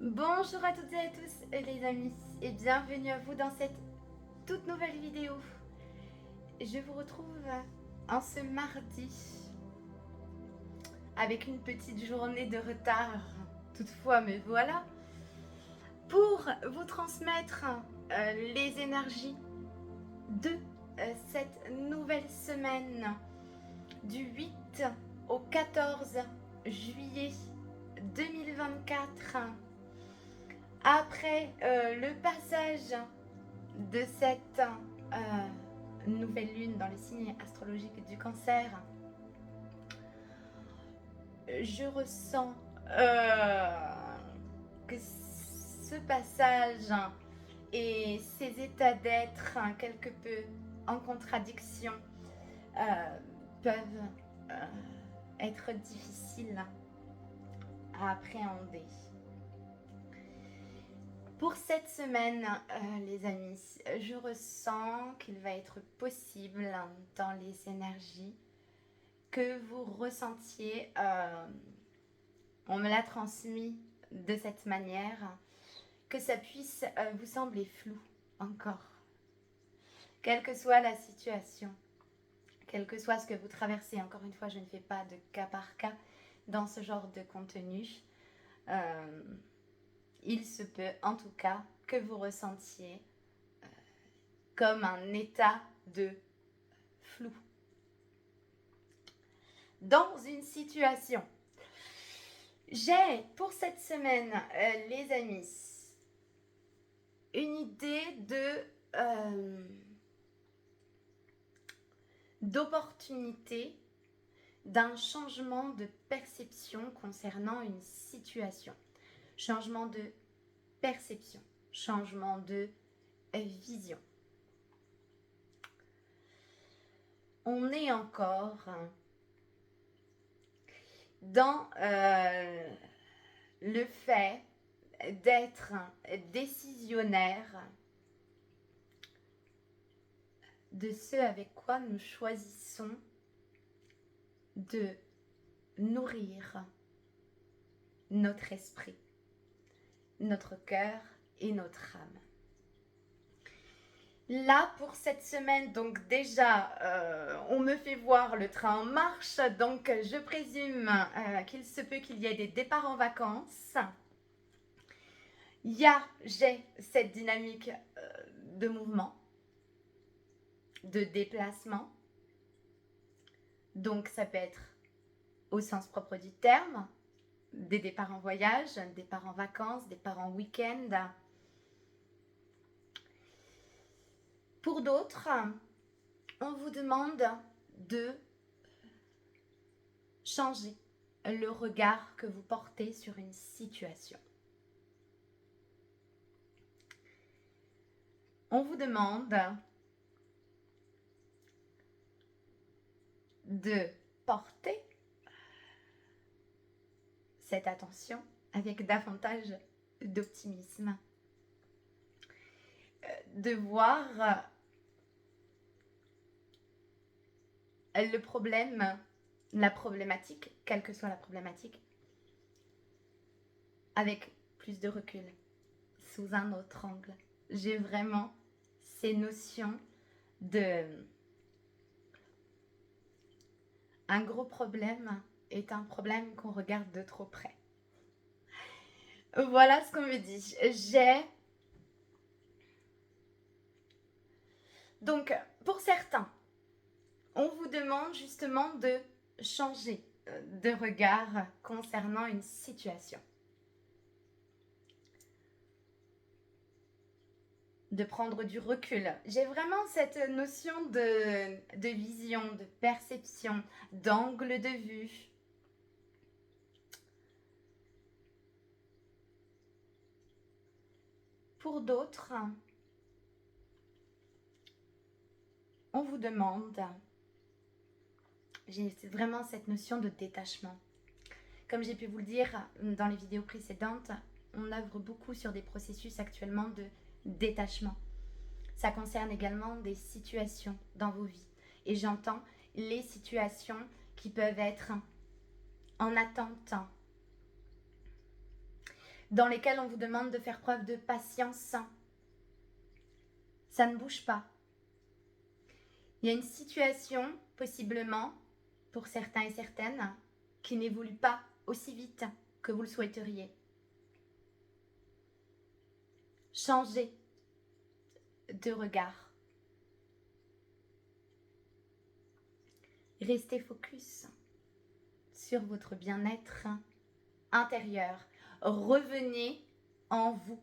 Bonjour à toutes et à tous les amis et bienvenue à vous dans cette toute nouvelle vidéo. Je vous retrouve en ce mardi avec une petite journée de retard toutefois, mais voilà, pour vous transmettre les énergies de cette nouvelle semaine du 8 au 14 juillet 2024. Après le passage de cette nouvelle lune dans le signe astrologique du Cancer, je ressens que ce passage et ces états d'être quelque peu en contradiction peuvent être difficiles à appréhender. Pour cette semaine, les amis, je ressens qu'il va être possible dans les énergies que vous ressentiez, on me l'a transmis de cette manière, que ça puisse vous sembler flou encore. Quelle que soit la situation, quel que soit ce que vous traversez, encore une fois, je ne fais pas de cas par cas dans ce genre de contenu. Il se peut en tout cas que vous ressentiez comme un état de flou dans une situation. J'ai pour cette semaine, les amis, une idée d'opportunité, d'un changement de perception concernant une situation. Changement de perception, changement de vision. On est encore dans le fait d'être décisionnaire de ce avec quoi nous choisissons de nourrir notre esprit, notre cœur et notre âme. Là, pour cette semaine, donc déjà, on me fait voir le train en marche, donc je présume qu'il se peut qu'il y ait des départs en vacances. J'ai cette dynamique de mouvement, de déplacement. Donc ça peut être au sens propre du terme, des départs en voyage, des départs en vacances, des départs en week-end. Pour d'autres, on vous demande de changer le regard que vous portez sur une situation. On vous demande de porter cette attention avec davantage d'optimisme, de voir le problème, la problématique, quelle que soit la problématique, avec plus de recul, sous un autre angle. J'ai vraiment ces notions de... Un gros problème est un problème qu'on regarde de trop près. Voilà ce qu'on me dit. Donc, pour certains, on vous demande justement de changer de regard concernant une situation. De prendre du recul. J'ai vraiment cette notion de vision, de perception, d'angle de vue. Pour d'autres, on vous demande, j'ai vraiment cette notion de détachement. Comme j'ai pu vous le dire dans les vidéos précédentes, on œuvre beaucoup sur des processus actuellement de détachement. Ça concerne également des situations dans vos vies. Et j'entends les situations qui peuvent être en attente dans lesquels on vous demande de faire preuve de patience. Ça ne bouge pas. Il y a une situation, possiblement, pour certains et certaines, qui n'évolue pas aussi vite que vous le souhaiteriez. Changez de regard. Restez focus sur votre bien-être intérieur. Revenez en vous.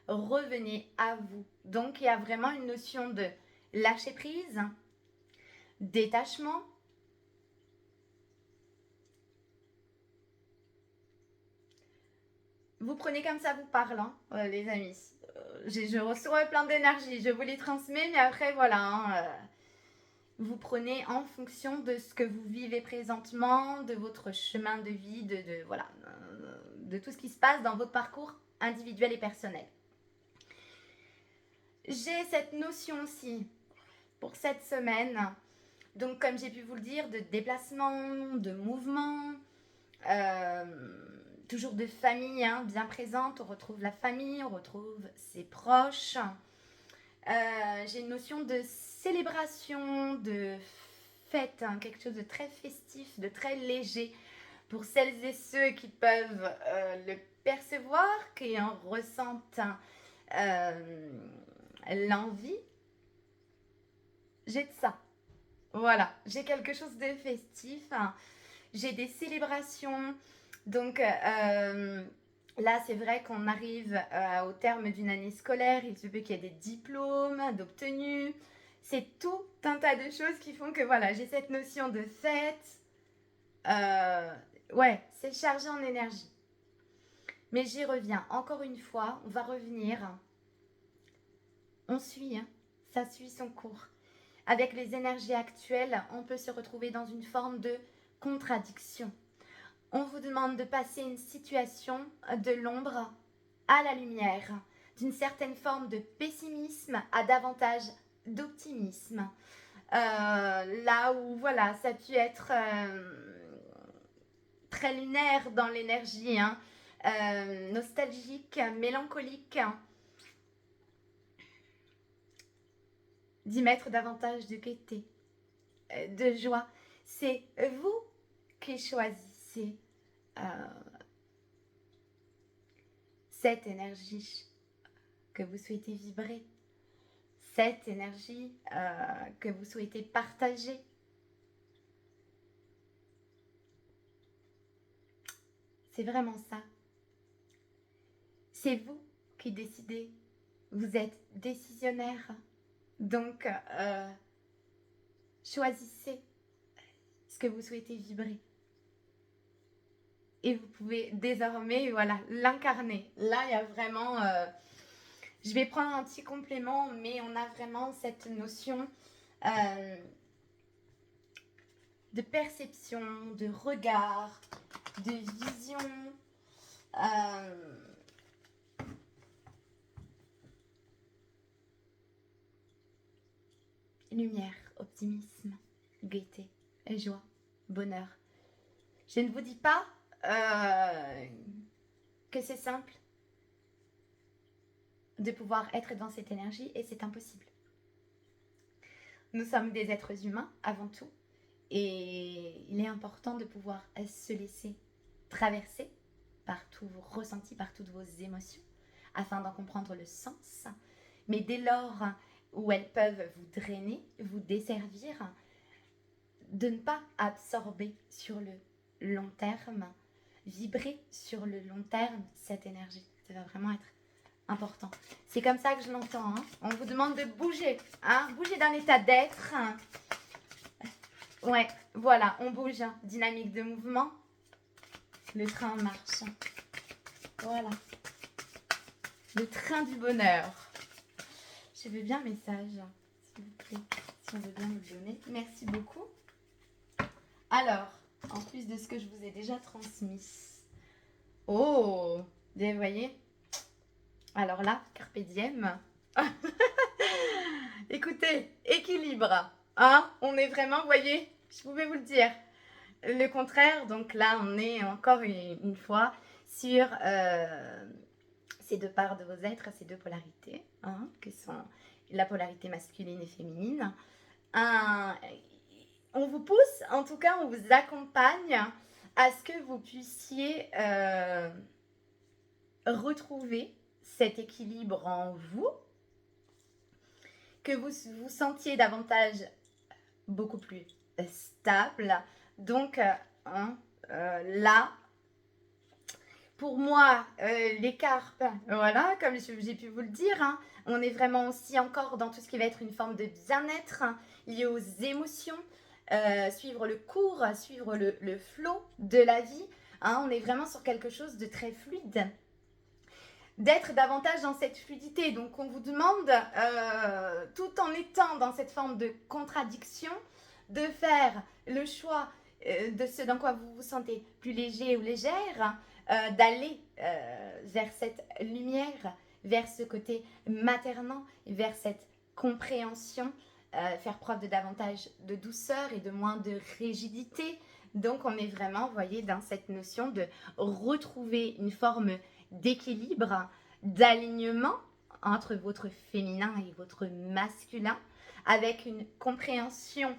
Revenez à vous. Donc, il y a vraiment une notion de lâcher prise, détachement. Vous prenez comme ça vous parle, hein, les amis. Je reçois plein d'énergie, je vous les transmets, mais après, voilà. Vous prenez en fonction de ce que vous vivez présentement, de votre chemin de vie, de tout ce qui se passe dans votre parcours individuel et personnel. J'ai cette notion aussi pour cette semaine, donc comme j'ai pu vous le dire, de déplacement, de mouvement, toujours de famille bien présente. On retrouve la famille, on retrouve ses proches. J'ai une notion de célébration, de fête, quelque chose de très festif, de très léger pour celles et ceux qui peuvent le percevoir, qui en ressentent l'envie. J'ai de ça. Voilà, j'ai quelque chose de festif. J'ai des célébrations. Donc là, c'est vrai qu'on arrive au terme d'une année scolaire. Il se peut qu'il y ait des diplômes d'obtenus. C'est tout un tas de choses qui font que voilà, j'ai cette notion de fête. Ouais, c'est chargé en énergie. Mais j'y reviens. Encore une fois, on va revenir. On suit, ça suit son cours. Avec les énergies actuelles, on peut se retrouver dans une forme de contradiction. On vous demande de passer une situation de l'ombre à la lumière, d'une certaine forme de pessimisme à davantage d'optimisme. Là où, voilà, ça a pu être très lunaire dans l'énergie, nostalgique, mélancolique, d'y mettre davantage de gaieté, de joie. C'est vous qui choisissez cette énergie que vous souhaitez vibrer, cette énergie que vous souhaitez partager. C'est vraiment ça. C'est vous qui décidez. Vous êtes décisionnaire. Donc, choisissez ce que vous souhaitez vibrer. Et vous pouvez désormais, voilà, l'incarner. Là, il y a vraiment... je vais prendre un petit complément, mais on a vraiment cette notion de perception, de regard, de vision. Lumière, optimisme, gaieté, joie, bonheur. Je ne vous dis pas que c'est simple de pouvoir être dans cette énergie et c'est impossible. Nous sommes des êtres humains avant tout et il est important de pouvoir se laisser traverser par tous vos ressentis, par toutes vos émotions afin d'en comprendre le sens. Mais dès lors où elles peuvent vous drainer, vous desservir, de ne pas absorber sur le long terme, vibrer sur le long terme cette énergie. Ça va vraiment être important. C'est comme ça que je l'entends. On vous demande de bouger, bouger d'un état d'être. Ouais, voilà, on bouge. Dynamique de mouvement. Le train marche. Voilà. Le train du bonheur. Je veux bien un message, s'il vous plaît, si on veut bien me le donner. Merci beaucoup. Alors, en plus de ce que je vous ai déjà transmis. Oh, vous voyez? Alors là, carpe diem. Écoutez, équilibre. On est vraiment, vous voyez, je pouvais vous le dire. Le contraire, donc là, on est encore une fois, sur ces deux parts de vos êtres, ces deux polarités, hein, qui sont la polarité masculine et féminine. On vous pousse, en tout cas, on vous accompagne à ce que vous puissiez retrouver cet équilibre en vous, que vous vous sentiez davantage beaucoup plus stable. Donc, là, pour moi, les carpes, voilà, comme j'ai pu vous le dire, hein, on est vraiment aussi encore dans tout ce qui va être une forme de bien-être hein, lié aux émotions, suivre le cours, suivre le flot de la vie. Hein, on est vraiment sur quelque chose de très fluide. D'être davantage dans cette fluidité. Donc on vous demande, tout en étant dans cette forme de contradiction, de faire le choix de ce dans quoi vous vous sentez plus léger ou légère, d'aller vers cette lumière, vers ce côté maternant, vers cette compréhension, faire preuve de davantage de douceur et de moins de rigidité. Donc on est vraiment, vous voyez, dans cette notion de retrouver une forme d'équilibre, d'alignement entre votre féminin et votre masculin, avec une compréhension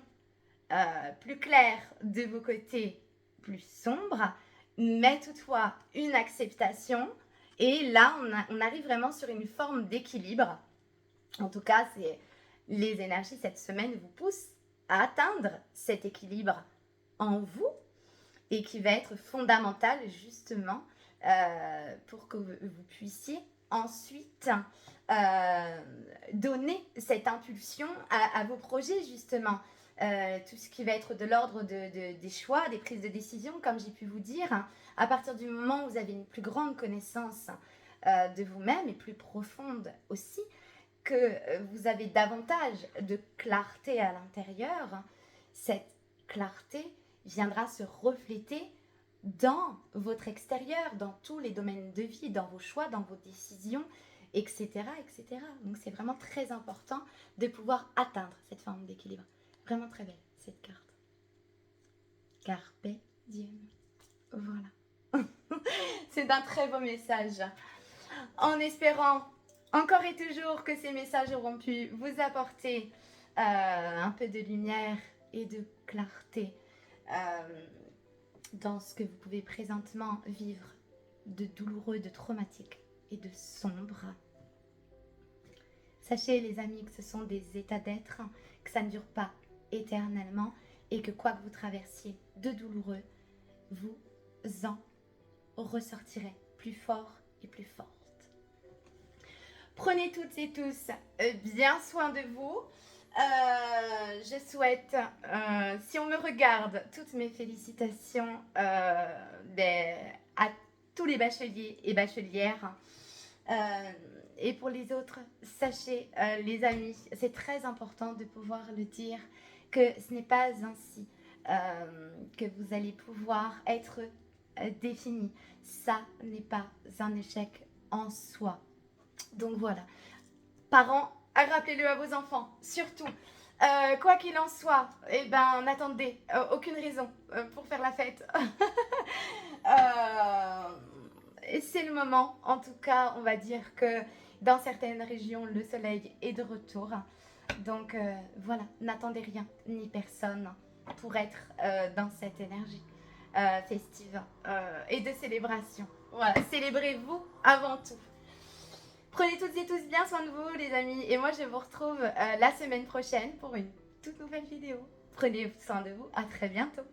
plus claire de vos côtés plus sombres, mais toutefois une acceptation. Et là, on arrive vraiment sur une forme d'équilibre. En tout cas, les énergies cette semaine vous poussent à atteindre cet équilibre en vous et qui va être fondamental justement pour que vous puissiez ensuite donner cette impulsion à vos projets justement. Tout ce qui va être de l'ordre des choix, des prises de décision, comme j'ai pu vous dire, à partir du moment où vous avez une plus grande connaissance de vous-même et plus profonde aussi, que vous avez davantage de clarté à l'intérieur, cette clarté viendra se refléter dans votre extérieur, dans tous les domaines de vie, dans vos choix, dans vos décisions, etc. etc. Donc c'est vraiment très important de pouvoir atteindre cette forme d'équilibre. Vraiment très belle cette carte. Carpe diem. Voilà. C'est un très beau message. En espérant encore et toujours que ces messages auront pu vous apporter un peu de lumière et de clarté dans ce que vous pouvez présentement vivre de douloureux, de traumatique et de sombre. Sachez les amis que ce sont des états d'être, que ça ne dure pas éternellement et que quoi que vous traversiez de douloureux, vous en ressortirez plus fort et plus forte. Prenez toutes et tous bien soin de vous. Je souhaite, si on me regarde, toutes mes félicitations à tous les bacheliers et bachelières. Et pour les autres, sachez, les amis, c'est très important de pouvoir le dire, que ce n'est pas ainsi que vous allez pouvoir être défini. Ça n'est pas un échec en soi. Donc voilà. Parents, rappelez-le à vos enfants, surtout. Quoi qu'il en soit, eh ben, n'attendez aucune raison pour faire la fête. Et c'est le moment, en tout cas, on va dire que dans certaines régions, le soleil est de retour. Donc voilà, n'attendez rien ni personne pour être dans cette énergie festive et de célébration. Voilà, célébrez-vous avant tout. Prenez toutes et tous bien soin de vous les amis et moi je vous retrouve la semaine prochaine pour une toute nouvelle vidéo. Prenez soin de vous, à très bientôt.